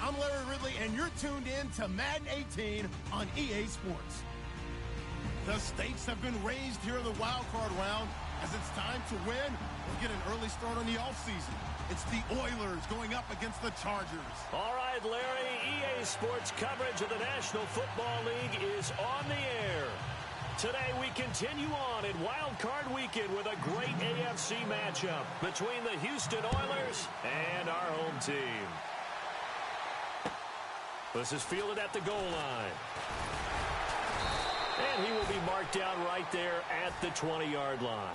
I'm Larry Ridley, and you're tuned in to Madden 18 on EA Sports. The stakes have been raised here in the wild card round as it's time to win or get an early start on the offseason. It's the Oilers going up against the Chargers. All right, Larry, EA Sports coverage of the National Football League is on the air. Today we continue on in Wild Card Weekend with a great AFC matchup between the Houston Oilers and our home team. This is fielded at the goal line. And he will be marked down right there at the 20-yard line.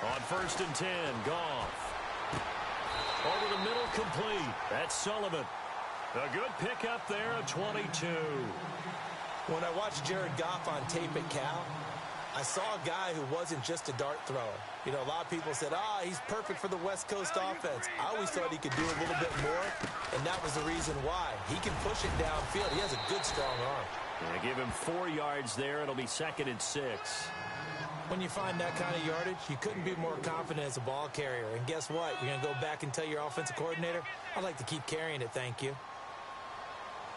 On 1st and 10, Goff. Over the middle, complete. That's Sullivan. A good pickup there, a 22. When I watched Jared Goff on tape at Cal, I saw a guy who wasn't just a dart thrower. You know, a lot of people said, he's perfect for the West Coast offense. I always thought he could do a little bit more, and that was the reason why. He can push it downfield. He has a good, strong arm. Yeah, give him 4 yards there. It'll be 2nd and 6. When you find that kind of yardage, you couldn't be more confident as a ball carrier. And guess what? You're going to go back and tell your offensive coordinator, I'd like to keep carrying it, thank you.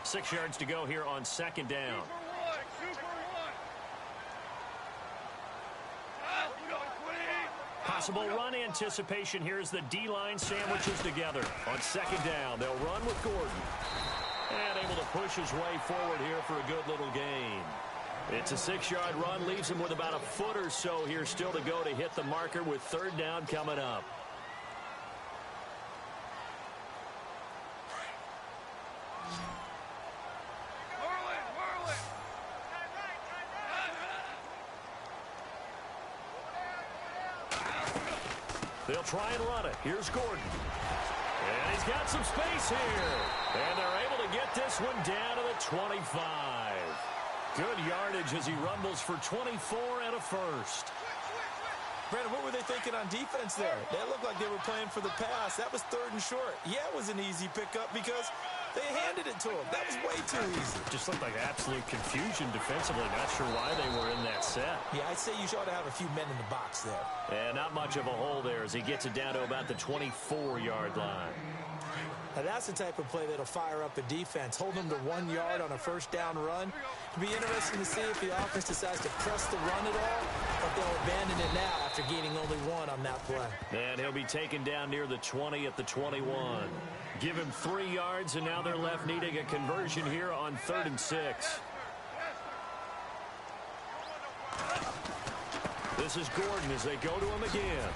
6 yards to go here on 2nd down. Possible run anticipation here as the D-line sandwiches together. On 2nd down, they'll run with Gordon. And able to push his way forward here for a good little gain. It's a 6-yard run, leaves him with about a foot or so here still to go to hit the marker with 3rd down coming up. They'll try and run it. Here's Gordon. And he's got some space here. And they're able to get this one down to the 25. Good yardage as he rumbles for 24 and a first. Brandon, what were they thinking on defense there? They looked like they were playing for the pass. That was 3rd and short. Yeah, it was an easy pickup because they handed it to him. That was way too easy. Just looked like absolute confusion defensively. Not sure why they were in that set. Yeah, I'd say you ought to have a few men in the box there. And not much of a hole there as he gets it down to about the 24-yard line. Now, that's the type of play that'll fire up a defense. Hold them to 1 yard on a 1st down run. It'll be interesting to see if the offense decides to press the run at all, or if they'll abandon it now after gaining only 1 on that play. And he'll be taken down near the 20 at the 21. Give him 3 yards, and now they're left needing a conversion here on 3rd and 6. This is Gordon as they go to him again.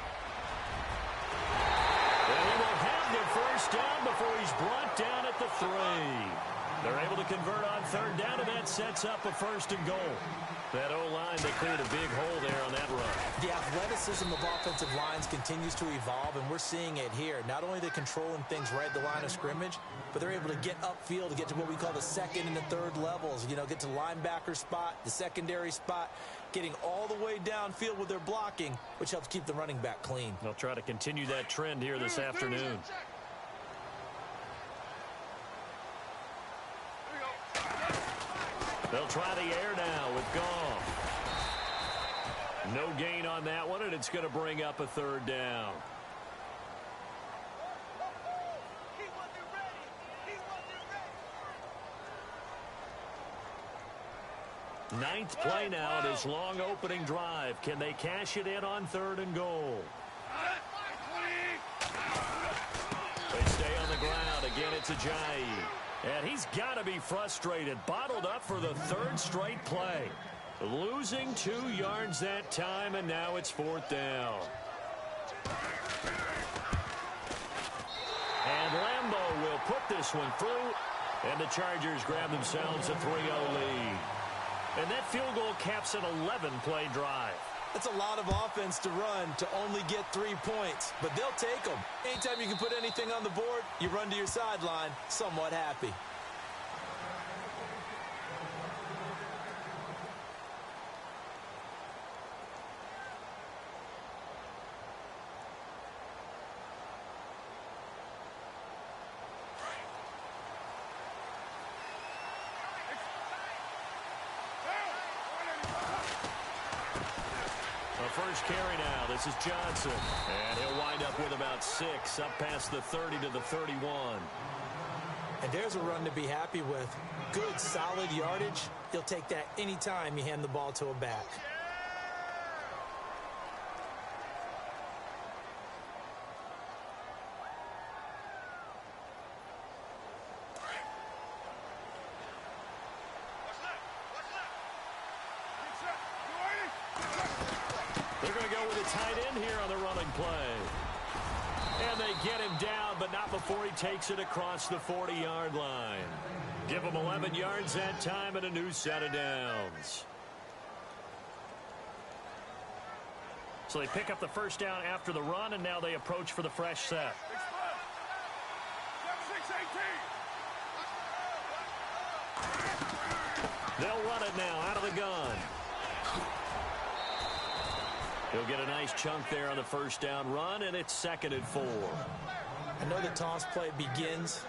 And he will have the 1st down before he's brought down at the 3. They're able to convert on 3rd down, and that sets up a 1st and goal. That O-line, they cleared a big hole there on that run. The athleticism of offensive lines continues to evolve, and we're seeing it here. Not only are they controlling things right at the line of scrimmage, but they're able to get upfield to get to what we call the 2nd and the 3rd levels. You know, get to linebacker spot, the secondary spot, getting all the way downfield with their blocking, which helps keep the running back clean. They'll try to continue that trend here this afternoon. They'll try the air now with Goff. No gain on that one, and it's going to bring up a 3rd down. Ninth play now in his long opening drive. Can they cash it in on 3rd and goal? They stay on the ground. Again, it's Ajayi. And he's got to be frustrated. Bottled up for the 3rd straight play. Losing 2 yards that time, and now it's 4th down. And Lambeau will put this one through. And the Chargers grab themselves a 3-0 lead. And that field goal caps an 11-play drive. That's a lot of offense to run to only get 3 points, but they'll take them. Anytime you can put anything on the board, you run to your sideline somewhat happy. first carry now. This is Johnson. And he'll wind up with about 6, up past the 30 to the 31. And there's a run to be happy with. Good, solid yardage. He'll take that anytime you hand the ball to a back. They're going to go with a tight end here on the running play. And they get him down, but not before he takes it across the 40-yard line. Give him 11 yards that time and a new set of downs. So they pick up the first down after the run, and now they approach for the fresh set. They'll run it now out of the gun. He'll get a nice chunk there on the first down run, and it's 2nd and 4. I know the toss play begins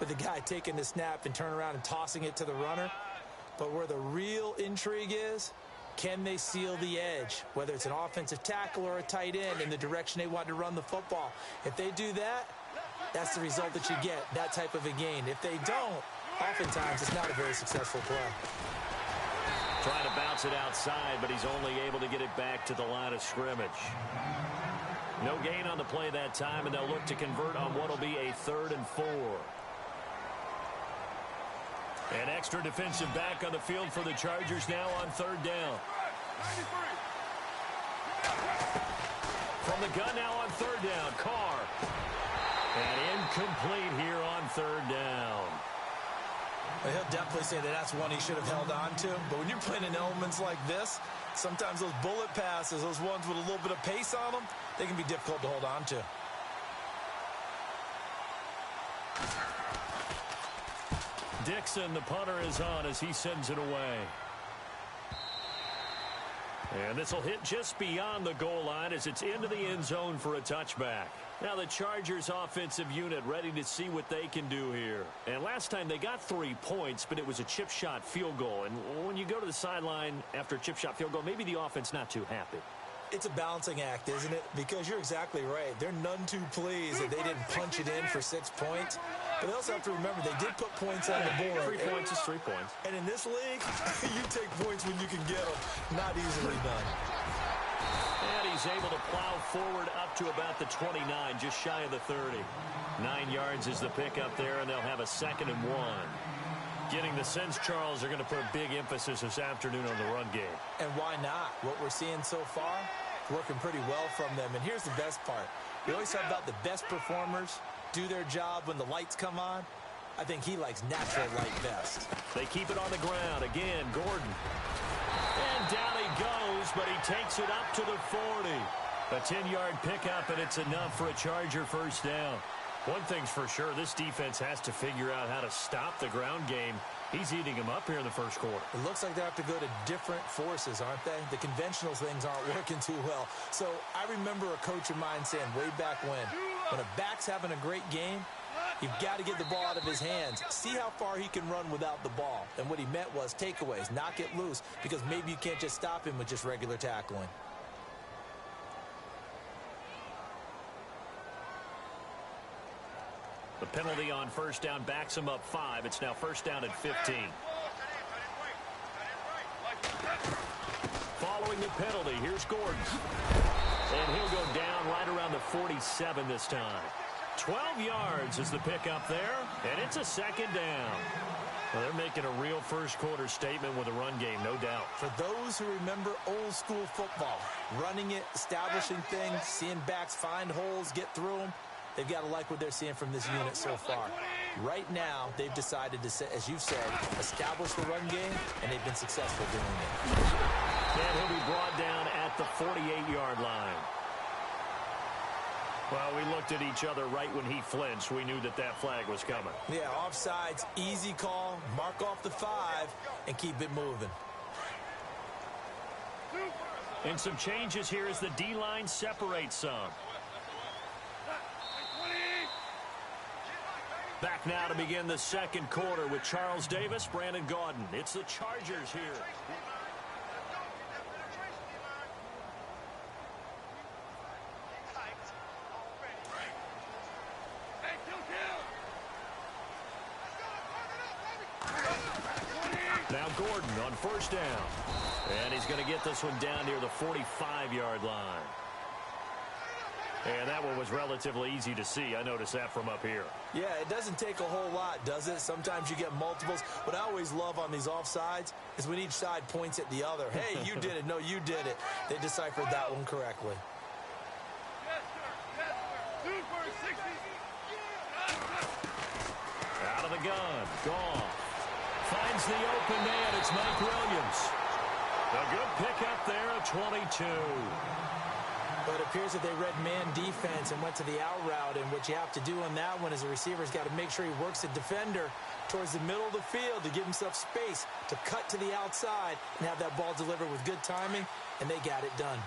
with the guy taking the snap and turn around and tossing it to the runner. But where the real intrigue is, can they seal the edge, whether it's an offensive tackle or a tight end in the direction they want to run the football? If they do that, that's the result that you get, that type of a gain. If they don't, oftentimes it's not a very successful play. Trying to bounce it outside, but he's only able to get it back to the line of scrimmage. No gain on the play that time, and they'll look to convert on what will be a 3rd and 4. An extra defensive back on the field for the Chargers now on 3rd down. From the gun now on 3rd down, Carr. And incomplete here on 3rd down. Well, he'll definitely say that that's one he should have held on to. But when you're playing in elements like this, sometimes those bullet passes, those ones with a little bit of pace on them, they can be difficult to hold on to. Dixon, the punter, is on as he sends it away. And this will hit just beyond the goal line as it's into the end zone for a touchback. Now the Chargers offensive unit ready to see what they can do here. And last time they got 3 points, but it was a chip shot field goal. And when you go to the sideline after a chip shot field goal, maybe the offense not too happy. It's a balancing act, isn't it? Because you're exactly right. They're none too pleased that they didn't punch it in for 6 points. But they also have to remember they did put points on the board. 3 points is 3 points. And in this league, you take points when you can get them. Not easily done. And he's able to plow forward up to about the 29, just shy of the 30. 9 yards is the pickup there, and they'll have a 2nd and 1. Getting the sense, Charles, are going to put a big emphasis this afternoon on the run game. And why not? What we're seeing so far, working pretty well from them. And here's the best part. We always talk about the best performers do their job when the lights come on. I think he likes natural light best. They keep it on the ground. Again, Gordon. And down he goes, but he takes it up to the 40. A 10-yard pickup, and it's enough for a Charger first down. One thing's for sure, this defense has to figure out how to stop the ground game. He's eating them up here in the first quarter. It looks like they have to go to different forces, aren't they? The conventional things aren't working too well. So I remember a coach of mine saying way back when a back's having a great game, you've got to get the ball out of his hands. See how far he can run without the ball. And what he meant was takeaways, knock it loose, because maybe you can't just stop him with just regular tackling. The penalty on first down backs him up 5. It's now first down at 15. Following the penalty, here's Gordon. And he'll go down right around the 47 this time. 12 yards is the pickup there, and it's a 2nd down. Well, they're making a real first quarter statement with a run game, no doubt. For those who remember old school football, running it, establishing things, seeing backs find holes, get through them, they've got to like what they're seeing from this unit so far. Right now, they've decided to, as you've said, establish the run game, and they've been successful doing it. And he'll be brought down at the 48-yard line. Well, we looked at each other right when he flinched. We knew that that flag was coming. Yeah, offsides, easy call, mark off the 5, and keep it moving. And some changes here as the D-line separates some. Back now to begin the second quarter with Charles Davis, Brandon Gaudin. It's the Chargers here. Now Gordon on first down. And he's going to get this one down near the 45-yard line. And that one was relatively easy to see. I noticed that from up here. Yeah, it doesn't take a whole lot, does it? Sometimes you get multiples. What I always love on these offsides is when each side points at the other. Hey, you did it. No, you did it. They deciphered that one correctly. Out of the gun. Gone. Finds the open man. It's Mike Williams. A good pickup there at 22. But it appears that they read man defense and went to the out route. And what you have to do on that one is the receiver's got to make sure he works the defender towards the middle of the field to give himself space to cut to the outside and have that ball delivered with good timing. And they got it done.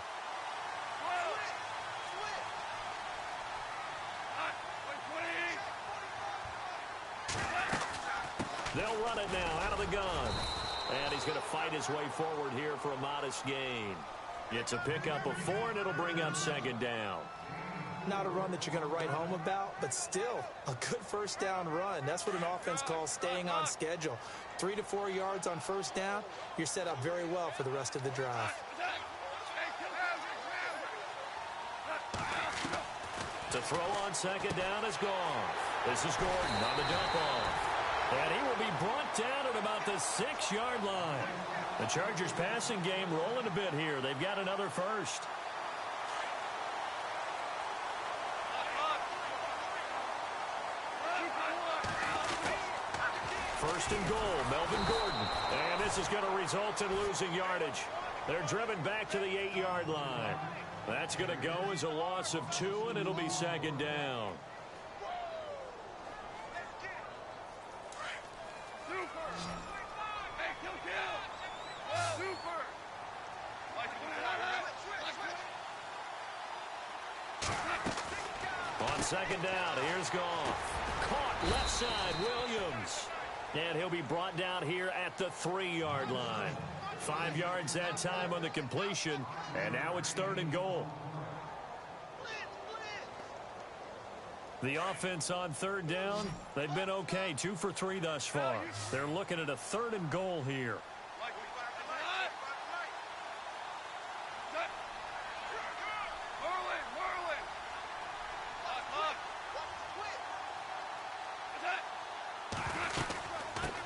They'll run it now out of the gun. And he's going to fight his way forward here for a modest gain. It's a pickup of 4, and it'll bring up second down. Not a run that you're going to write home about, but still a good first down run. That's what an offense calls staying on schedule. 3 to 4 yards on first down, you're set up very well for the rest of the drive. To throw on second down is gone. This is Gordon on the dump off. And he will be brought down at about the 6-yard line. The Chargers passing game rolling a bit here. They've got another first. First and goal, Melvin Gordon. And this is going to result in losing yardage. They're driven back to the 8-yard line. That's going to go as a loss of 2, and it'll be second down. On second down, here's Goff. Caught left side, Williams. And he'll be brought down here at the 3-yard line. 5 yards that time on the completion, and now it's third and goal. The offense on third down, they've been okay, 2 for 3 thus far. They're looking at a third and goal here.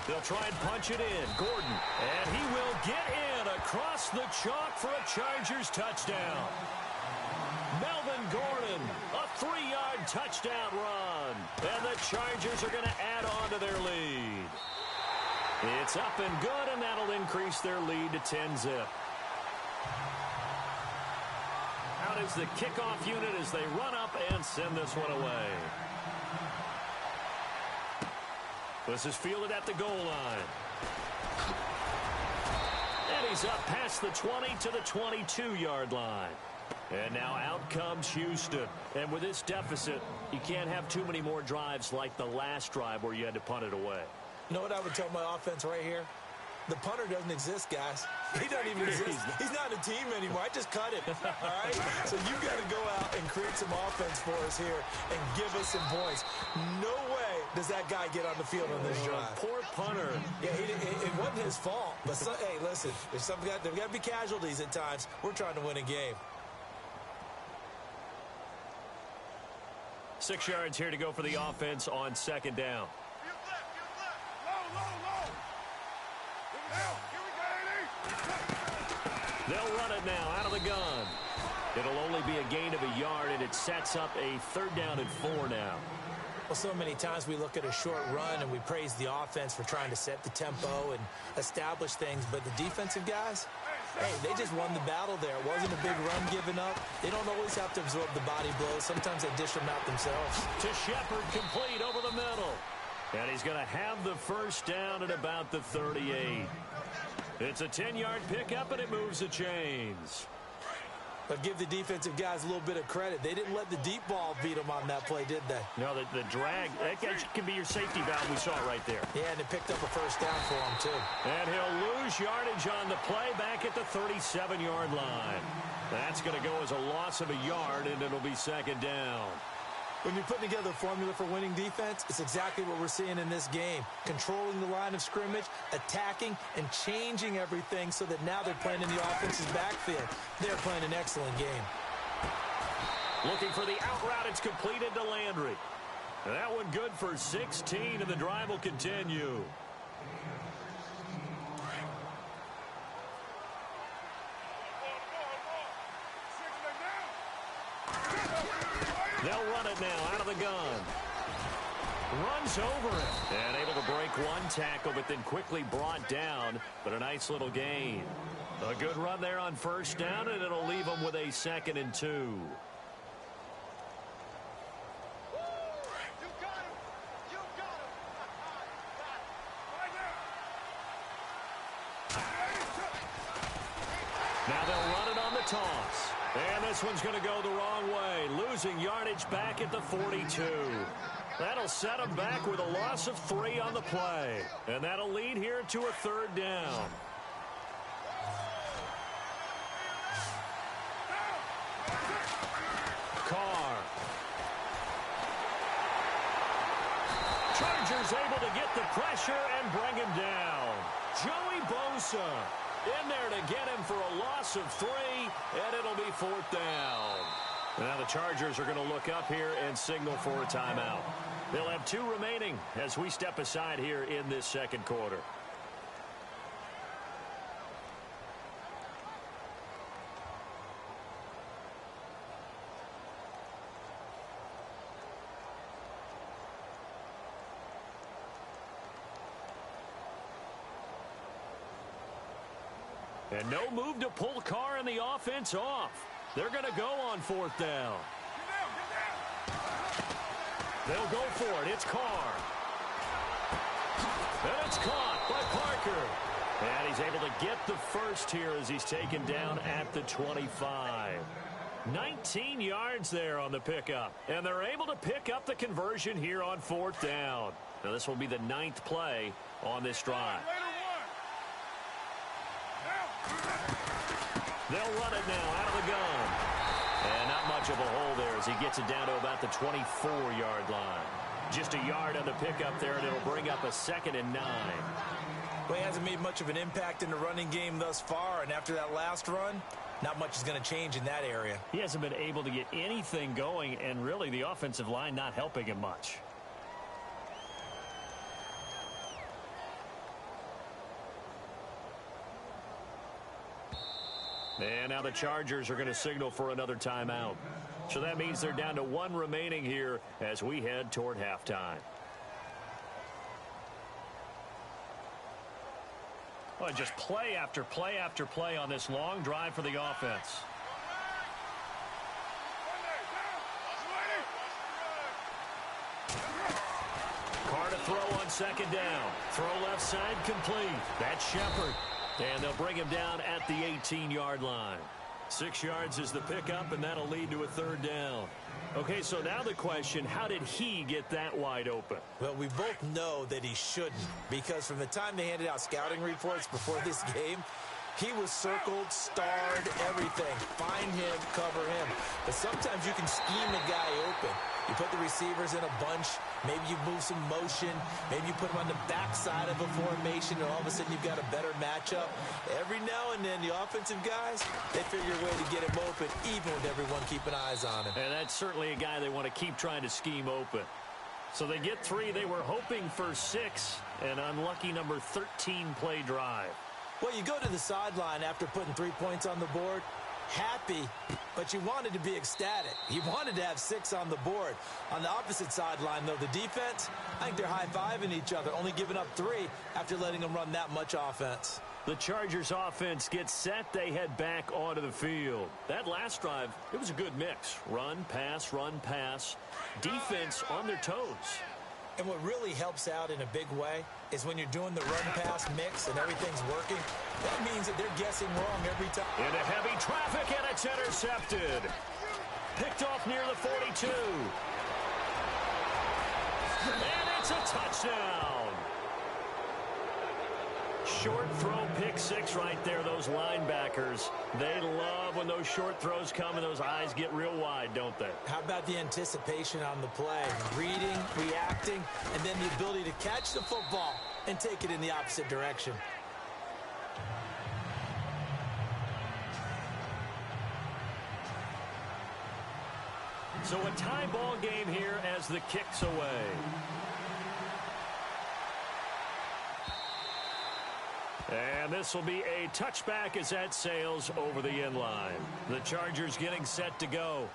They'll try and punch it in. Gordon, and he will get in across the chalk for a Chargers touchdown. Melvin Gordon, a 3-yard touchdown run. And the Chargers are going to add on to their lead. It's up and good, and that'll increase their lead to 10-zip. Out is the kickoff unit as they run up and send this one away. This is fielded at the goal line. And he's up past the 20 to the 22-yard line. And now out comes Houston. And with this deficit, you can't have too many more drives like the last drive where you had to punt it away. You know what I would tell my offense right here? The punter doesn't exist, guys. He doesn't even exist. He's not a team anymore. I just cut him. All right? So you got to go out and create some offense for us here and give us some points. No way does that guy get on the field on this drive. Poor punter. Yeah, it wasn't his fault. But, hey, listen, there's got to be casualties at times. We're trying to win a game. 6 yards here to go for the offense on second down. They'll run it now out of the gun. It'll only be a gain of a yard, and it sets up a third down and 4 now. Well, so many times we look at a short run and we praise the offense for trying to set the tempo and establish things, but the defensive guys, hey, they just won the battle there. It wasn't a big run given up. They don't always have to absorb the body blows. Sometimes they dish them out themselves. To Shepard, complete over the middle. And he's going to have the first down at about the 38. It's a 10-yard pickup, and it moves the chains. But give the defensive guys a little bit of credit. They didn't let the deep ball beat them on that play, did they? No, the drag, that can be your safety valve. We saw it right there. Yeah, and it picked up a first down for him, too. And he'll lose yardage on the play back at the 37-yard line. That's going to go as a loss of a yard, and it'll be second down. When you're putting together a formula for winning defense, it's exactly what we're seeing in this game. Controlling the line of scrimmage, attacking, and changing everything so that now they're playing in the offense's backfield. They're playing an excellent game. Looking for the out route. It's completed to Landry. That one good for 16, and the drive will continue. They'll run it now out of the gun. Runs over it. And able to break one tackle, but then quickly brought down. But a nice little gain. A good run there on first down, and it'll leave them with a 2nd and 2. Now they'll run it on the toss. And this one's going to go the wrong way. Losing yardage back at the 42. That'll set them back with a loss of 3 on the play. And that'll lead here to a 3rd down. Carr. Chargers able to get the pressure and bring him down. Joey Bosa in there to get him for a loss of 3, and it'll be 4th down. Now the Chargers are going to look up here and signal for a timeout. They'll have 2 remaining as we step aside here in this 2nd quarter. And no move to pull Carr and the offense off. They're going to go on 4th down. They'll go for it. It's Carr. And it's caught by Parker. And he's able to get the first here as he's taken down at the 25. 19 yards there on the pickup. And they're able to pick up the conversion here on 4th down. Now this will be the 9th play on this drive. They'll run it now out of the gun. And not much of a hole there as he gets it down to about the 24-yard line. Just a yard on the pickup there, and it'll bring up a 2nd and 9. Well, he hasn't made much of an impact in the running game thus far, and after that last run, not much is going to change in that area. He hasn't been able to get anything going, and really the offensive line not helping him much. And now the Chargers are going to signal for another timeout. So that means they're down to 1 remaining here as we head toward halftime. Well, just play after play after play on this long drive for the offense. Carr to throw on 2nd down. Throw left side complete. That's Shepard. And they'll bring him down at the 18-yard line. 6 yards is the pickup, and that'll lead to a 3rd down. Okay, so now the question, how did he get that wide open? Well, we both know that he shouldn't, because from the time they handed out scouting reports before this game, he was circled, starred, everything. Find him, cover him. But sometimes you can scheme a guy open. You put the receivers in a bunch. Maybe you move some motion. Maybe you put them on the backside of a formation, and all of a sudden you've got a better matchup. Every now and then, the offensive guys, they figure a way to get him open, even with everyone keeping eyes on him. And that's certainly a guy they want to keep trying to scheme open. So they get 3. They were hoping for 6. An unlucky number 13 play drive. Well, you go to the sideline after putting 3 points on the board, happy, but you wanted to be ecstatic. You wanted to have 6 on the board. On the opposite sideline, though, the defense, I think they're high-fiving each other, only giving up 3 after letting them run that much offense. The Chargers offense gets set. They head back onto the field. That last drive, it was a good mix. Run, pass, defense on their toes. And what really helps out in a big way is when you're doing the run-pass mix and everything's working, that means that they're guessing wrong every time. Into heavy traffic, and it's intercepted. Picked off near the 42. And it's a touchdown. Short throw, pick six right there. Those linebackers, they love when those short throws come and those eyes get real wide, don't they? How about the anticipation on the play? Reading, reacting, and then the ability to catch the football and take it in the opposite direction. So a tie ball game here as the kick's away. And this will be a touchback as that sails over the end line. The Chargers getting set to go.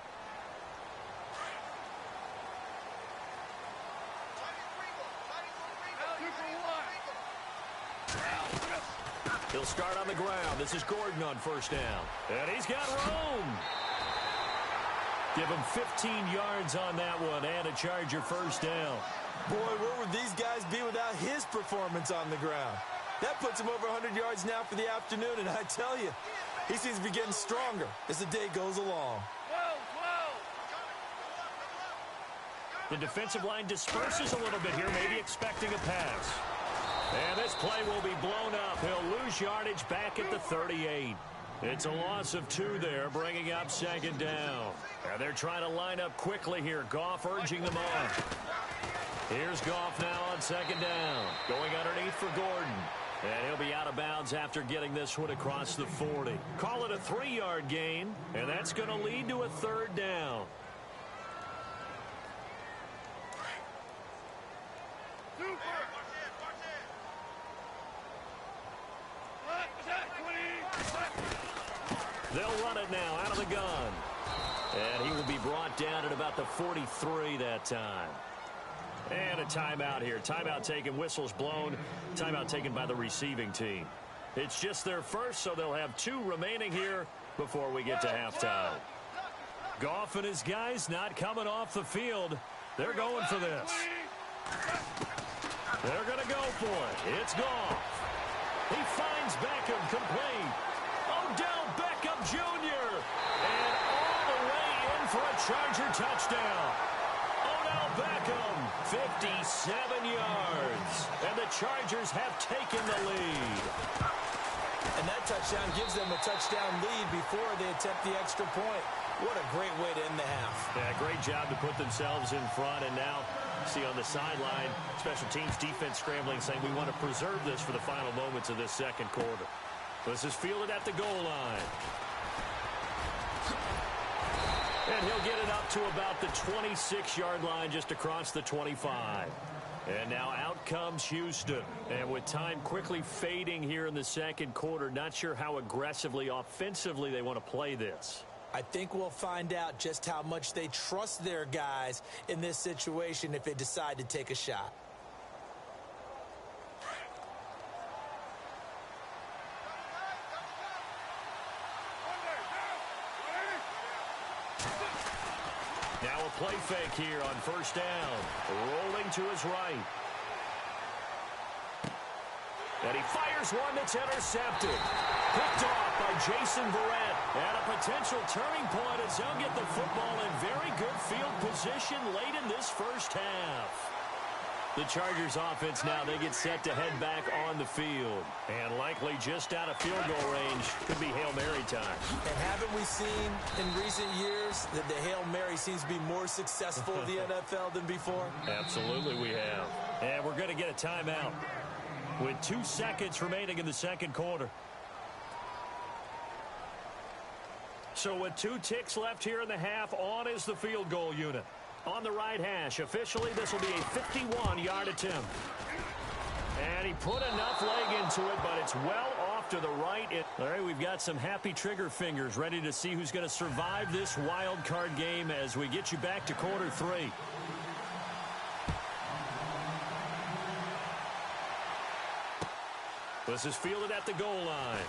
He'll start on the ground. This is Gordon on first down. And he's got room. Give him 15 yards on that one and a Charger first down. Boy, where would these guys be without his performance on the ground? That puts him over 100 yards now for the afternoon, and I tell you, he seems to be getting stronger as the day goes along. The defensive line disperses a little bit here, maybe expecting a pass. And this play will be blown up. He'll lose yardage back at the 38. It's a loss of 2 there, bringing up second down. And they're trying to line up quickly here. Goff urging them on. Here's Goff now on second down. Going underneath for Gordon. And he'll be out of bounds after getting this one across the 40. Call it a 3-yard gain, and that's going to lead to a third down. They'll run it now out of the gun. And he will be brought down at about the 43 that time. And a timeout here. Timeout taken, whistles blown. Timeout taken by the receiving team. It's just their first, so they'll have 2 remaining here before we get to halftime. Goff and his guys not coming off the field. They're going for this. They're going to go for it. It's Goff. He finds Beckham complete. Odell Beckham Jr. And all the way in for a Charger touchdown. Odell Beckham, 57 yards. And the Chargers have taken the lead. And that touchdown gives them a touchdown lead before they attempt the extra point. What a great way to end the half. Yeah, great job to put themselves in front. And now, see on the sideline, special teams defense scrambling, saying we want to preserve this for the final moments of this second quarter. This is fielded at the goal line. And he'll get it up to about the 26-yard line, just across the 25. And now out comes Houston. And with time quickly fading here in the second quarter, not sure how aggressively, offensively they want to play this. I think we'll find out just how much they trust their guys in this situation if they decide to take a shot. Now a play fake here on first down. Rolling to his right. And he fires one that's intercepted. Picked off by Jason Verrett. And a potential turning point as they'll get the football in very good field position late in this first half. The Chargers offense now, they get set to head back on the field. And likely just out of field goal range. Could be Hail Mary time. And haven't we seen in recent years that the Hail Mary seems to be more successful in the NFL than before? Absolutely we have. And we're going to get a timeout with 2 seconds remaining in the second quarter. So with 2 ticks left here in the half, on is the field goal unit. On the right hash, officially this will be a 51-yard attempt. And he put enough leg into it, but it's well off to the right. All right, we've got some happy trigger fingers ready to see who's going to survive this wild card game as we get you back to quarter 3. This is fielded at the goal line.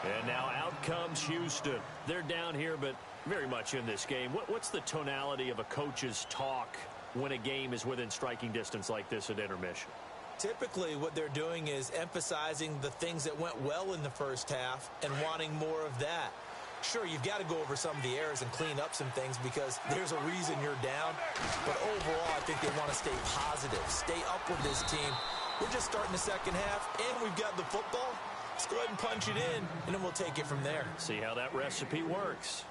And now out comes Houston. They're down here, but very much in this game. What's the tonality of a coach's talk when a game is within striking distance like this at intermission? Typically, what they're doing is emphasizing the things that went well in the first half and wanting more of that. Sure, you've got to go over some of the errors and clean up some things because there's a reason you're down. But overall, I I think they want to stay positive, stay up with this team. We're just starting the second half, and we've got the football. Let's go ahead and punch it in, and then we'll take it from there. See how that recipe works.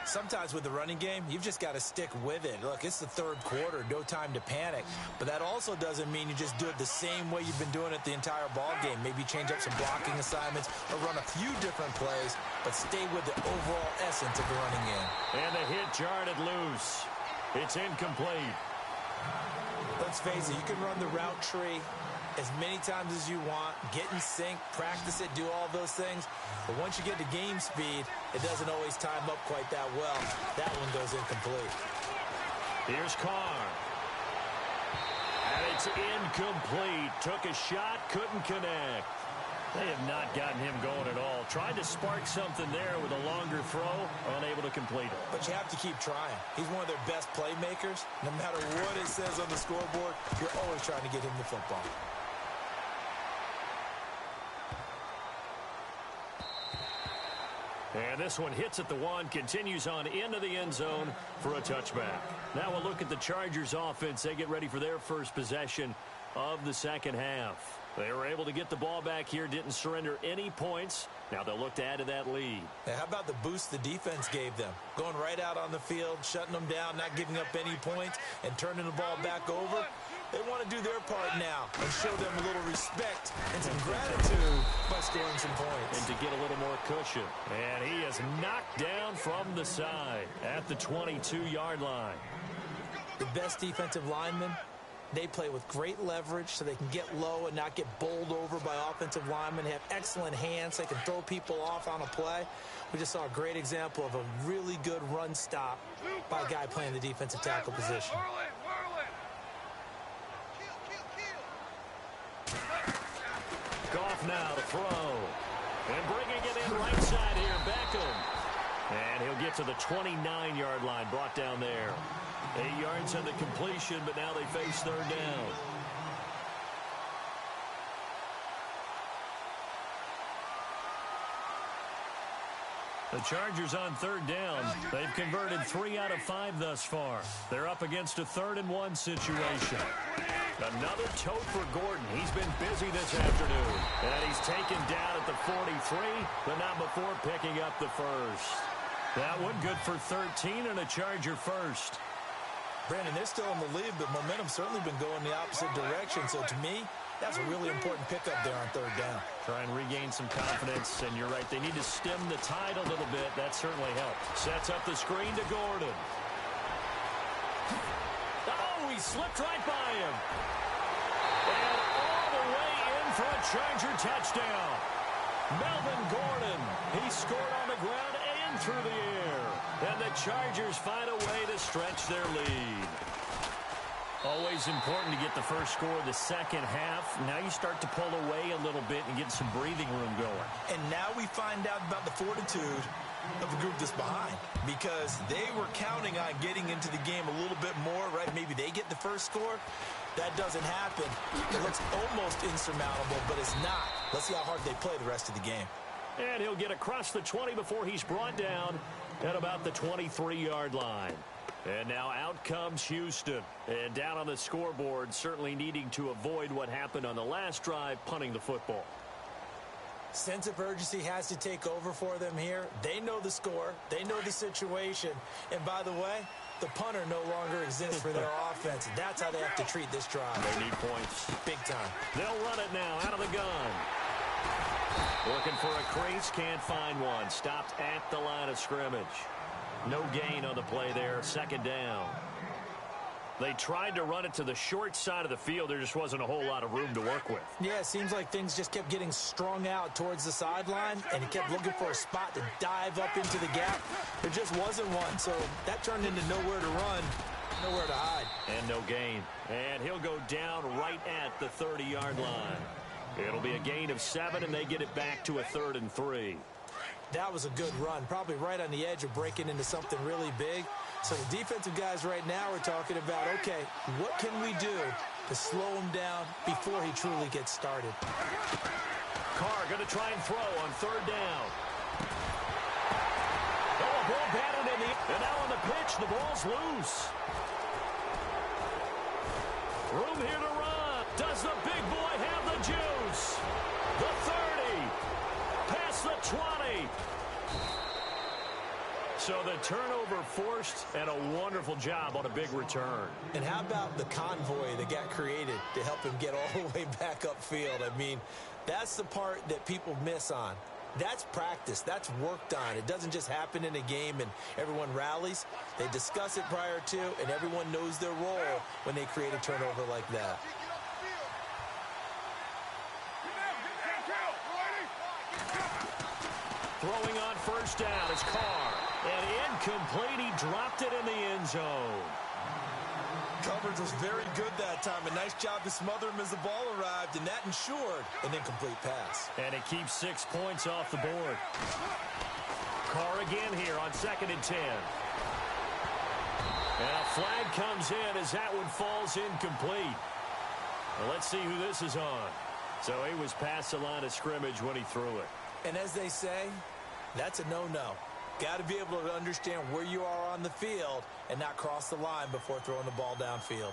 Sometimes with the running game, you've just got to stick with it. Look, it's the third quarter, no time to panic. But that also doesn't mean you just do it the same way you've been doing it the entire ball game. Maybe change up some blocking assignments or run a few different plays, but stay with the overall essence of the running game. And the hit jarred it loose. It's incomplete. Let's face it, you can run the route tree as many times as you want, get in sync, practice it, do all those things. But once you get to game speed, it doesn't always time up quite that well. That one goes incomplete. Here's Carr. And it's incomplete. Took a shot, couldn't connect. They have not gotten him going at all. Tried to spark something there with a longer throw, unable to complete it. But you have to keep trying. He's one of their best playmakers. No matter what it says on the scoreboard, you're always trying to get him the football. And this one hits at the one, continues on into the end zone for a touchback. Now we'll look at the Chargers offense. They get ready for their first possession of the second half. They were able to get the ball back here, didn't surrender any points. Now they'll look to add to that lead. Now, how about the boost the defense gave them? Going right out on the field, shutting them down, not giving up any points, and turning the ball back over. They want to do their part now and show them a little respect and some gratitude by scoring some points. And to get a little more cushion. And he is knocked down from the side at the 22-yard line. The best defensive linemen, they play with great leverage so they can get low and not get bowled over by offensive linemen. They have excellent hands. They can throw people off on a play. We just saw a great example of a really good run stop by a guy playing the defensive tackle position. Goff now to throw. And bringing it in right side here, Beckham. And he'll get to the 29-yard line, brought down there. 8 yards on the completion, but now they face third down. The Chargers on third down. They've converted 3 out of 5 thus far. They're up against a 3rd-and-1 situation. Another tote for Gordon. He's been busy this afternoon. And he's taken down at the 43, but not before picking up the first. That one good for 13 and a Charger first. Brandon, they're still in the lead, but momentum's certainly been going the opposite direction. So to me, that's a really important pickup there on third down. Try and regain some confidence, and you're right. They need to stem the tide a little bit. That certainly helped. Sets up the screen to Gordon. Oh, he slipped right by him. And all the way in for a Charger touchdown. Melvin Gordon. He scored on the ground and through the air. And the Chargers find a way to stretch their lead. Always important to get the first score of the second half. Now you start to pull away a little bit and get some breathing room going. And now we find out about the fortitude of the group that's behind, because they were counting on getting into the game a little bit more, right? Maybe they get the first score. That doesn't happen. It looks almost insurmountable, but it's not. Let's see how hard they play the rest of the game. And he'll get across the 20 before he's brought down at about the 23-yard line. And now out comes Houston. And down on the scoreboard, certainly needing to avoid what happened on the last drive, punting the football. Sense of urgency has to take over for them here. They know the score. They know the situation. And by the way, the punter no longer exists for their offense. That's how they have to treat this drive. They need points. Big time. They'll run it now out of the gun. Looking for a crease, can't find one. Stopped at the line of scrimmage. No gain on the play there, second down. They tried to run it to the short side of the field. There just wasn't a whole lot of room to work with. Yeah, it seems like things just kept getting strung out towards the sideline, and he kept looking for a spot to dive up into the gap. There just wasn't one, so that turned into nowhere to run, nowhere to hide. And no gain. And he'll go down right at the 30-yard line. It'll be a gain of 7, and they get it back to a 3rd and 3. That was a good run, probably right on the edge of breaking into something really big. So the defensive guys right now are talking about, okay, what can we do to slow him down before he truly gets started? Carr going to try and throw on third down. Oh, a ball batted in the... And now on the pitch, the ball's loose. Room here to run. Does the big boy have the juice? The 30. Past the 20. So the turnover forced, and a wonderful job on a big return. And how about the convoy that got created to help him get all the way back upfield? I mean, that's the part that people miss on. That's practice. That's worked on. It doesn't just happen in a game and everyone rallies. They discuss it prior to, and everyone knows their role when they create a turnover like that. Throwing on first down is Carr. And incomplete. He dropped it in the end zone. Coverage was very good that time. A nice job to smother him as the ball arrived, and that ensured an incomplete pass. And it keeps 6 points off the board. Carr again here on 2nd and 10. And a flag comes in as that one falls incomplete. Well, let's see who this is on. So he was past the line of scrimmage when he threw it. And as they say, that's a no-no. Got to be able to understand where you are on the field and not cross the line before throwing the ball downfield.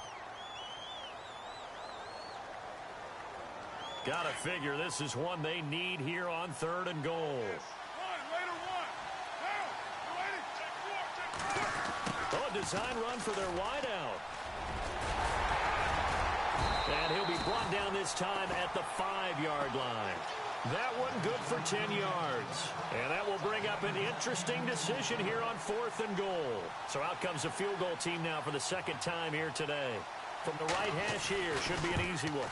Got to figure this is one they need here on 3rd and goal. Oh, a design run for their wideout. And he'll be brought down this time at the 5-yard line. That one good for 10 yards. And that will bring up an interesting decision here on 4th and goal. So out comes the field goal team now for the 2nd time here today. From the right hash here, should be an easy one.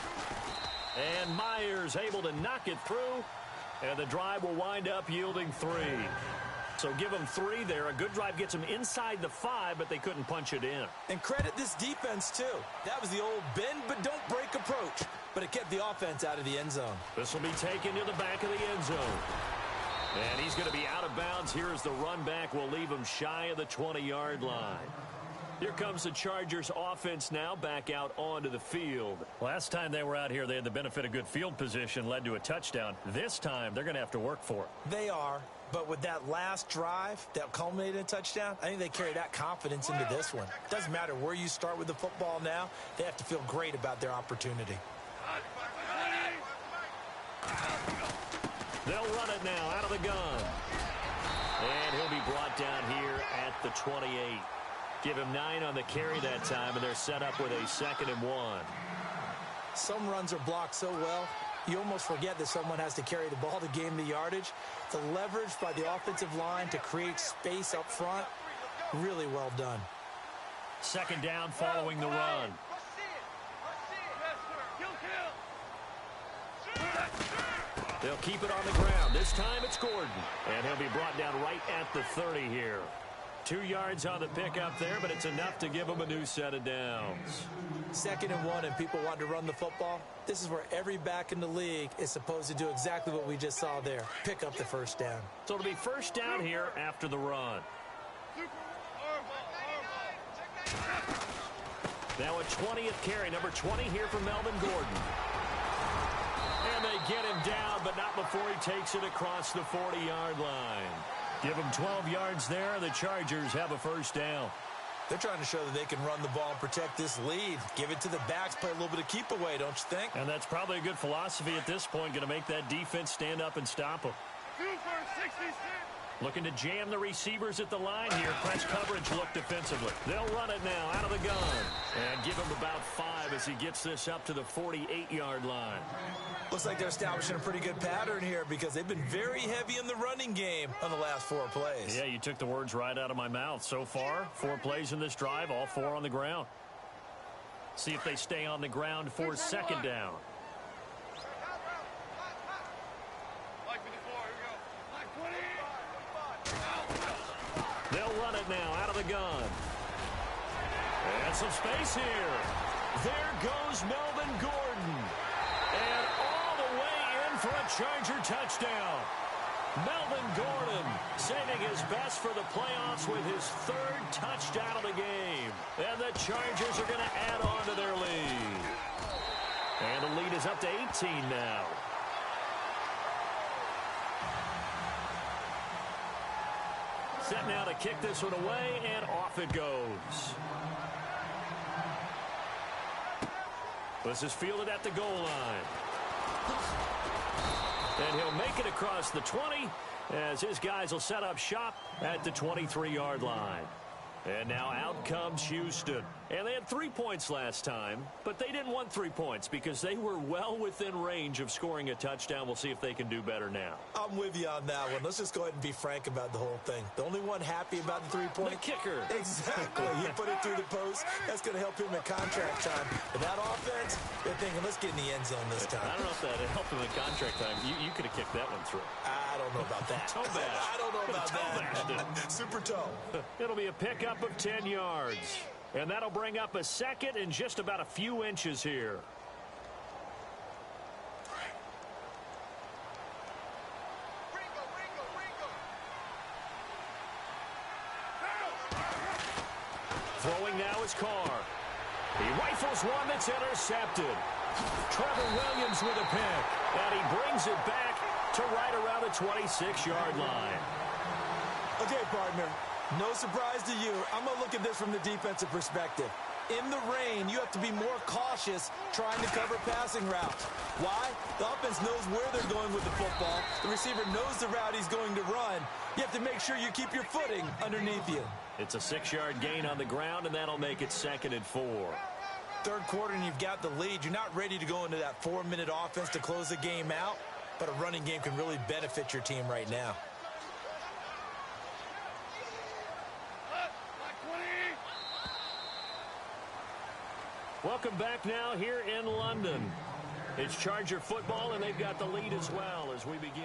And Myers able to knock it through. And the drive will wind up yielding 3. So give them 3 there. A good drive gets them inside the 5, but they couldn't punch it in. And credit this defense, too. That was the old bend but don't break approach. But it kept the offense out of the end zone. This will be taken to the back of the end zone. And he's going to be out of bounds here as the run back will leave him shy of the 20-yard line. Here comes the Chargers offense now back out onto the field. Last time they were out here, they had the benefit of good field position, led to a touchdown. This time, they're going to have to work for it. They are. But with that last drive that culminated in a touchdown, I think they carry that confidence into this one. Doesn't matter where you start with the football now. They have to feel great about their opportunity. They'll run it now out of the gun. And he'll be brought down here at the 28. Give him 9 on the carry that time, and they're set up with a 2nd and 1. Some runs are blocked so well, you almost forget that someone has to carry the ball to gain the yardage. The leverage by the offensive line to create space up front, really well done. 2nd down following the run. They'll keep it on the ground. This time it's Gordon. And he'll be brought down right at the 30 here. 2 yards on the pickup there, but it's enough to give him a new set of downs. 2nd and 1 and people want to run the football. This is where every back in the league is supposed to do exactly what we just saw there. Pick up the first down. So it'll be first down here after the run. Now a 20th carry, number 20 here for Melvin Gordon. And they get him down, but not before he takes it across the 40-yard line. Give him 12 yards there. The Chargers have a first down. They're trying to show that they can run the ball and protect this lead. Give it to the backs, play a little bit of keep away, don't you think? And that's probably a good philosophy at this point, going to make that defense stand up and stop them. Looking to jam the receivers at the line here. Press coverage look defensively. They'll run it now out of the gun. And give him about 5 as he gets this up to the 48-yard line. Looks like they're establishing a pretty good pattern here because they've been very heavy in the running game on the last 4 plays. Yeah, you took the words right out of my mouth. So far, 4 plays in this drive, all 4 on the ground. See if they stay on the ground for 2nd down. They'll run it now out of the gun. And some space here. There goes Melvin Gordon. And all the way in for a Charger touchdown. Melvin Gordon saving his best for the playoffs with his 3rd touchdown of the game. And the Chargers are going to add on to their lead. And the lead is up to 18 now. Set now to kick this one away, and off it goes. This is fielded at the goal line. And he'll make it across the 20 as his guys will set up shop at the 23-yard line. And now out comes Houston. And they had 3 points last time, but they didn't want 3 points because they were well within range of scoring a touchdown. We'll see if they can do better now. I'm with you on that one. Let's just go ahead and be frank about the whole thing. The only one happy about the 3-point? The kicker. Exactly. He put it through the post. That's going to help him in contract time. But that offense, they're thinking, let's get in the end zone this time. I don't know if that helped him in contract time. You could have kicked that one through. I don't know about that. Toe bash. I don't know about that. Super toe. It'll be a pickup of 10 yards. And that'll bring up a second and just about a few inches here. Throwing now is Carr. He rifles one that's intercepted. Trevor Williams with a pick. And he brings it back to right around the 26-yard line. Okay, partner. No surprise to you. I'm going to look at this from the defensive perspective. In the rain, you have to be more cautious trying to cover passing routes. Why? The offense knows where they're going with the football. The receiver knows the route he's going to run. You have to make sure you keep your footing underneath you. It's a 6-yard gain on the ground, and that'll make it 2nd and 4. Third quarter, and you've got the lead. You're not ready to go into that 4-minute offense to close the game out, but a running game can really benefit your team right now. Welcome back now here in London. It's Charger football, and they've got the lead as well as we begin.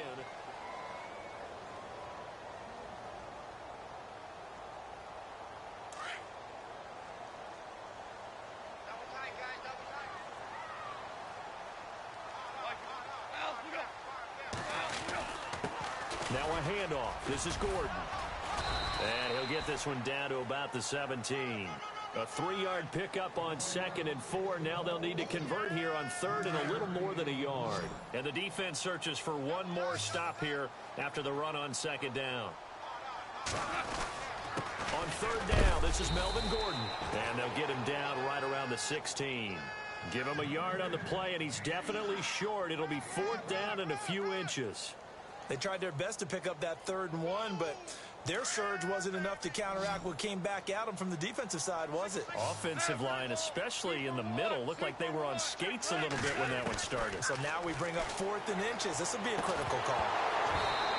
Now a handoff. This is Gordon. And he'll get this one down to about the 17. A 3-yard pickup on 2nd and 4. Now they'll need to convert here on 3rd and a little more than a yard. And the defense searches for one more stop here after the run on 2nd down. On 3rd down, this is Melvin Gordon. And they'll get him down right around the 16. Give him a yard on the play, and he's definitely short. It'll be 4th down and a few inches. They tried their best to pick up that 3rd and 1, but their surge wasn't enough to counteract what came back at them from the defensive side, was it? Offensive line, especially in the middle, looked like they were on skates a little bit when that one started. So now we bring up 4th and inches. This will be a critical call.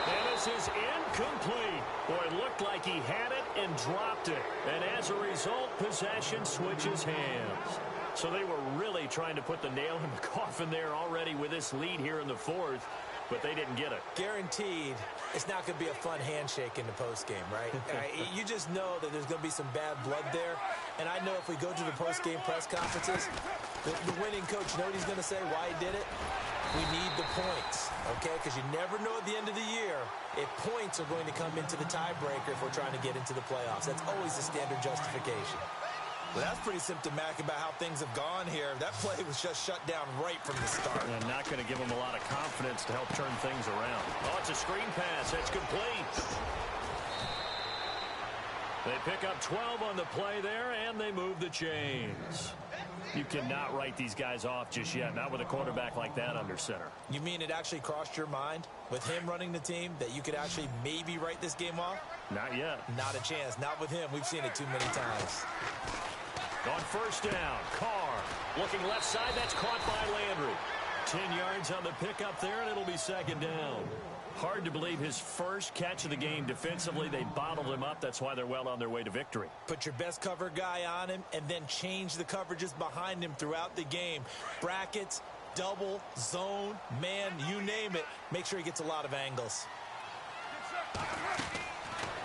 And this is incomplete. Boy, it looked like he had it and dropped it. And as a result, possession switches hands. So they were really trying to put the nail in the coffin there already with this lead here in the 4th. But they didn't get it. Guaranteed, it's not going to be a fun handshake in the postgame, right? You just know that there's going to be some bad blood there. And I know if we go to the postgame press conferences, the winning coach, you know what he's going to say, why he did it? We need the points, okay? Because you never know at the end of the year if points are going to come into the tiebreaker if we're trying to get into the playoffs. That's always the standard justification. Well, that's pretty symptomatic about how things have gone here. That play was just shut down right from the start. And not going to give them a lot of confidence to help turn things around. Oh, it's a screen pass. That's complete. They pick up 12 on the play there, and they move the chains. You cannot write these guys off just yet, not with a quarterback like that under center. You mean it actually crossed your mind with him running the team that you could actually maybe write this game off? Not yet. Not a chance. Not with him. We've seen it too many times. On 1st down, Carr looking left side. That's caught by Landry. 10 yards on the pickup there, and it'll be 2nd down. Hard to believe his first catch of the game defensively. They bottled him up. That's why they're well on their way to victory. Put your best cover guy on him and then change the coverages behind him throughout the game. Brackets, double, zone, man, you name it. Make sure he gets a lot of angles.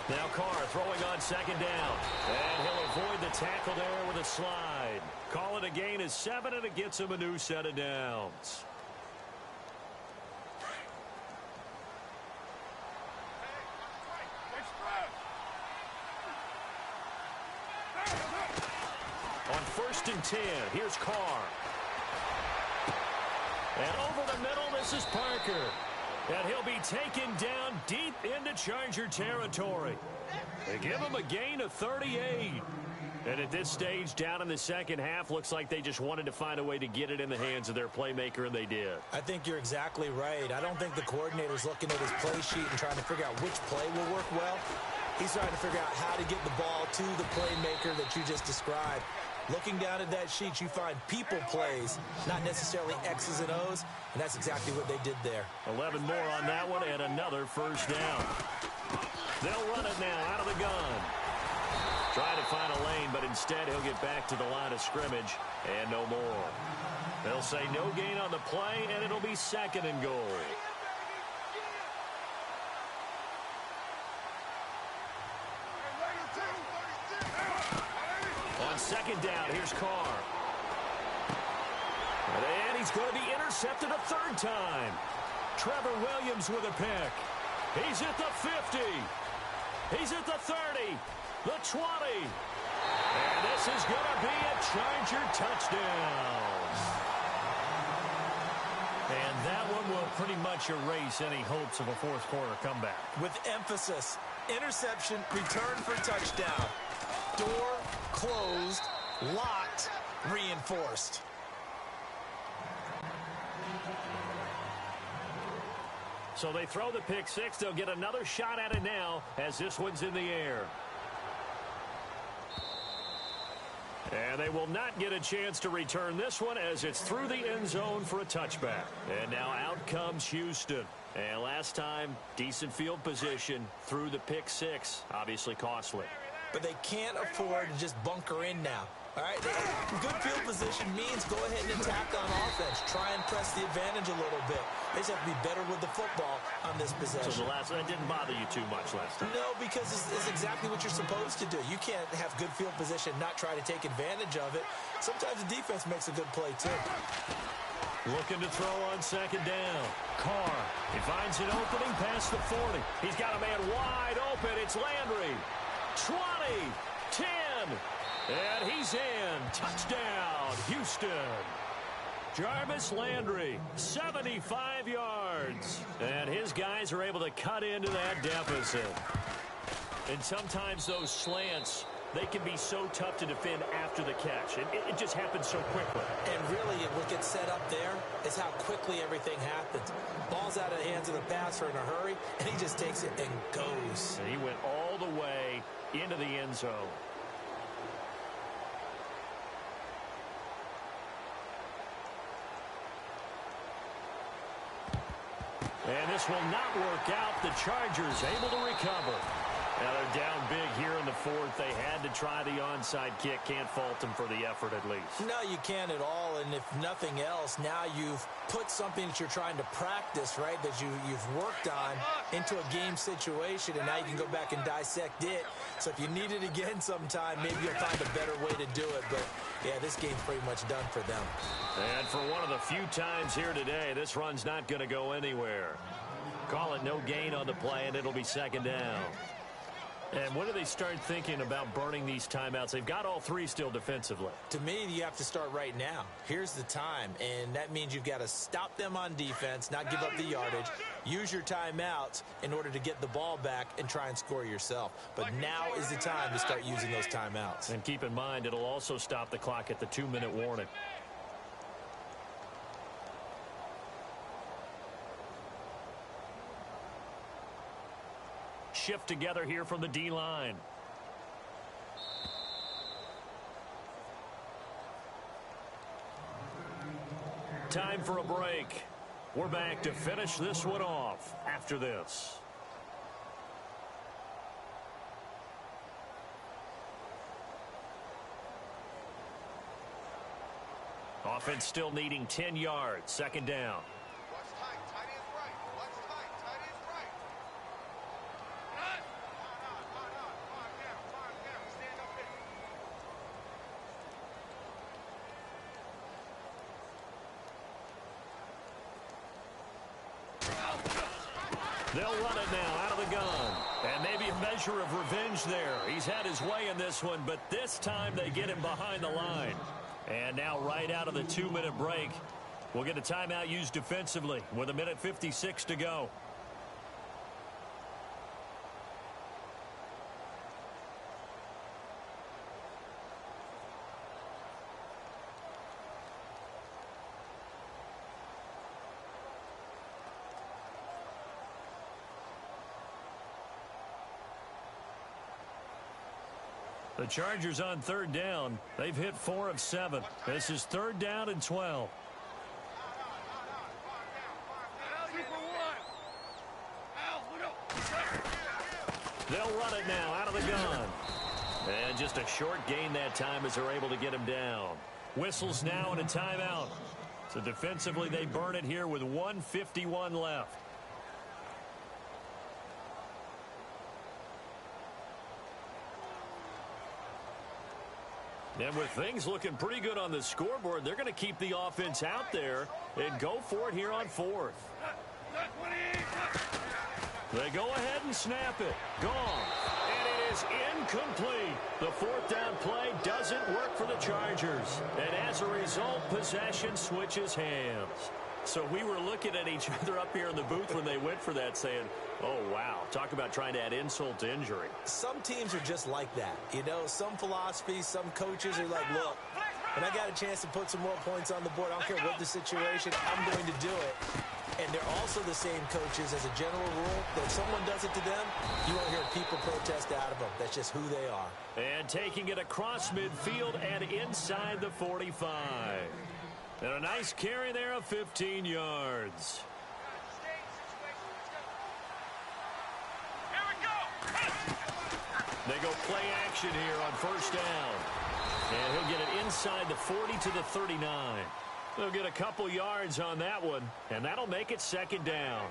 Now Carr throwing on 2nd down. And he'll avoid the tackle there with a slide. Call it a gain of 7, and it gets him a new set of downs. On 1st and 10, here's Carr. And over the middle, this is Parker. And he'll be taken down deep into Charger territory. They give him a gain of 38. And at this stage, down in the second half, looks like they just wanted to find a way to get it in the hands of their playmaker, and they did. I think you're exactly right. I don't think the coordinator's looking at his play sheet and trying to figure out which play will work well. He's trying to figure out how to get the ball to the playmaker that you just described. Looking down at that sheet, you find people plays, not necessarily X's and O's, and that's exactly what they did there. 11 more on that one, and another first down. They'll run it now out of the gun. Trying to find a lane, but instead he'll get back to the line of scrimmage, and no more. They'll say no gain on the play, and it'll be second and goal. On second down, here's Carr. And he's going to be intercepted a third time. Trevor Williams with a pick. He's at the 50. He's at the 30. The 20. And this is going to be a Charger touchdown. And that one will pretty much erase any hopes of a fourth quarter comeback. With emphasis, interception, return for touchdown. Door closed, locked, reinforced. So they throw the pick six. They'll get another shot at it now as this one's in the air. And they will not get a chance to return this one as it's through the end zone for a touchback. And now out comes Houston. And last time, decent field position through the pick six. Obviously costly. But they can't afford to just bunker in now. All right, good field position means go ahead and attack on offense. Try and press the advantage a little bit. They just have to be better with the football on this possession. So that didn't bother you too much last time? No, because it's exactly what you're supposed to do. You can't have good field position and not try to take advantage of it. Sometimes the defense makes a good play, too. Looking to throw on second down. Carr, he finds an opening past the 40. He's got a man wide open. It's Landry. 20, 10, and he's in. Touchdown, Houston. Jarvis Landry, 75 yards. And his guys are able to cut into that deficit. And sometimes those slants, they can be so tough to defend after the catch. It just happens so quickly. And really, what gets set up there is how quickly everything happens. Ball's out of the hands of the passer in a hurry, and he just takes it and goes. And he went all the way into the end zone. And this will not work out. The Chargers able to recover. Now they're down big here in the fourth. They had to try the onside kick. Can't fault them for the effort at least. No, you can't at all. And if nothing else, now you've put something that you're trying to practice, right, that you've worked on into a game situation, and now you can go back and dissect it. So if you need it again sometime, maybe you'll find a better way to do it. But, yeah, this game's pretty much done for them. And for one of the few times here today, this run's not going to go anywhere. Call it no gain on the play, and it'll be second down. And when do they start thinking about burning these timeouts? They've got all three still defensively. To me, you have to start right now. Here's the time, and that means you've got to stop them on defense, not give up the yardage, use your timeouts in order to get the ball back and try and score yourself. But now is the time to start using those timeouts. And keep in mind, it'll also stop the clock at the 2-minute warning. Shift together here from the D-line. Time for a break. We're back to finish this one off after this. Offense still needing 10 yards. Second down. They'll run it now out of the gun. And maybe a measure of revenge there. He's had his way in this one, but this time they get him behind the line. And now right out of the 2-minute break, we'll get a timeout used defensively with 1:56 to go. The Chargers on third down. They've hit 4 of 7. This is 3rd down and 12. They'll run it now out of the gun. And just a short gain that time as they're able to get him down. Whistles now and a timeout. So defensively they burn it here with 1:51 left. And with things looking pretty good on the scoreboard, they're going to keep the offense out there and go for it here on 4th. They go ahead and snap it. Gone. And it is incomplete. The 4th down play doesn't work for the Chargers. And as a result, possession switches hands. So we were looking at each other up here in the booth when they went for that saying, oh, wow, talk about trying to add insult to injury. Some teams are just like that. You know, some philosophies, some coaches are like, look, when I got a chance to put some more points on the board, I don't care what the situation, I'm going to do it. And they're also the same coaches as a general rule that if someone does it to them, you won't hear people protest out of them. That's just who they are. And taking it across midfield and inside the 45. And a nice carry there of 15 yards. They go play action here on 1st down. And he'll get it inside the 40 to the 39. They'll get a couple yards on that one, and that'll make it 2nd down.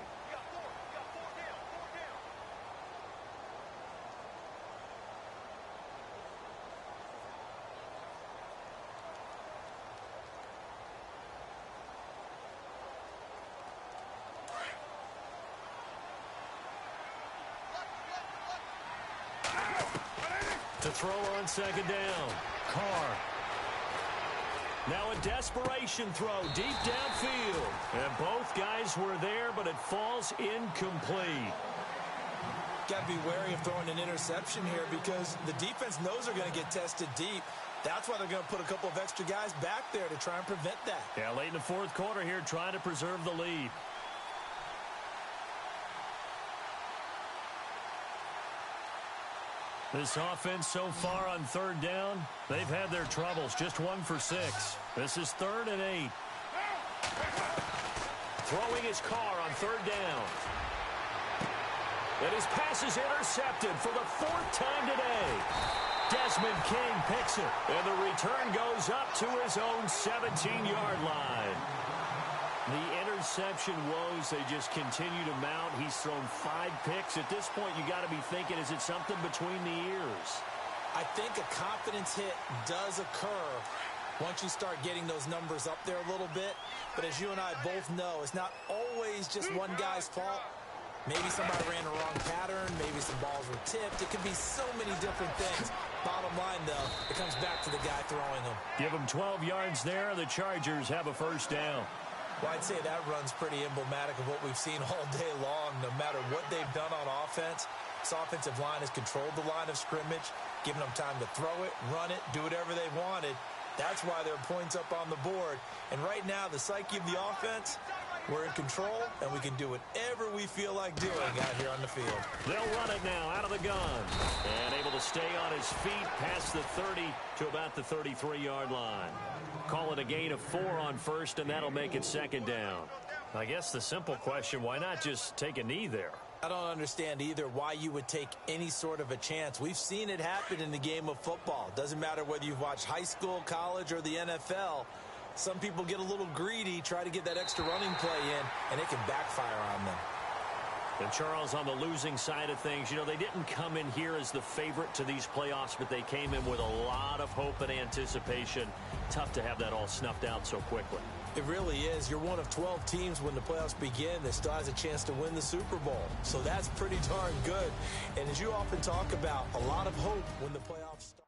To throw on 2nd down, Carr. Now a desperation throw deep downfield. And both guys were there, but it falls incomplete. Got to be wary of throwing an interception here because the defense knows they're going to get tested deep. That's why they're going to put a couple of extra guys back there to try and prevent that. Yeah, late in the 4th quarter here, trying to preserve the lead. This offense so far on 3rd down, they've had their troubles. Just 1 for 6. This is 3rd and 8. Throwing his Carr on 3rd down. And his pass is intercepted for the 4th time today. Desmond King picks it. And the return goes up to his own 17-yard line. The interception woes, they just continue to mount. He's thrown 5 picks. At this point, you got to be thinking, is it something between the ears? I think a confidence hit does occur once you start getting those numbers up there a little bit. But as you and I both know, it's not always just one guy's fault. Maybe somebody ran a wrong pattern. Maybe some balls were tipped. It could be so many different things. Bottom line, though, it comes back to the guy throwing them. Give him 12 yards there. The Chargers have a 1st down. Well, I'd say that run's pretty emblematic of what we've seen all day long. No matter what they've done on offense, this offensive line has controlled the line of scrimmage, given them time to throw it, run it, do whatever they wanted. That's why there are points up on the board. And right now, the psyche of the offense, we're in control, and we can do whatever we feel like doing out here on the field. They'll run it now out of the gun. And able to stay on his feet past the 30 to about the 33-yard line. Call it a gain of 4 on 1st, and that'll make it 2nd down. I guess the simple question, why not just take a knee there? I don't understand either why you would take any sort of a chance. We've seen it happen in the game of football. Doesn't matter whether you've watched high school, college, or the NFL. Some people get a little greedy, try to get that extra running play in, and it can backfire on them. And Charles, on the losing side of things, you know, they didn't come in here as the favorite to these playoffs, but they came in with a lot of hope and anticipation. Tough to have that all snuffed out so quickly. It really is. You're one of 12 teams when the playoffs begin that still has a chance to win the Super Bowl. So that's pretty darn good. And as you often talk about, a lot of hope when the playoffs start.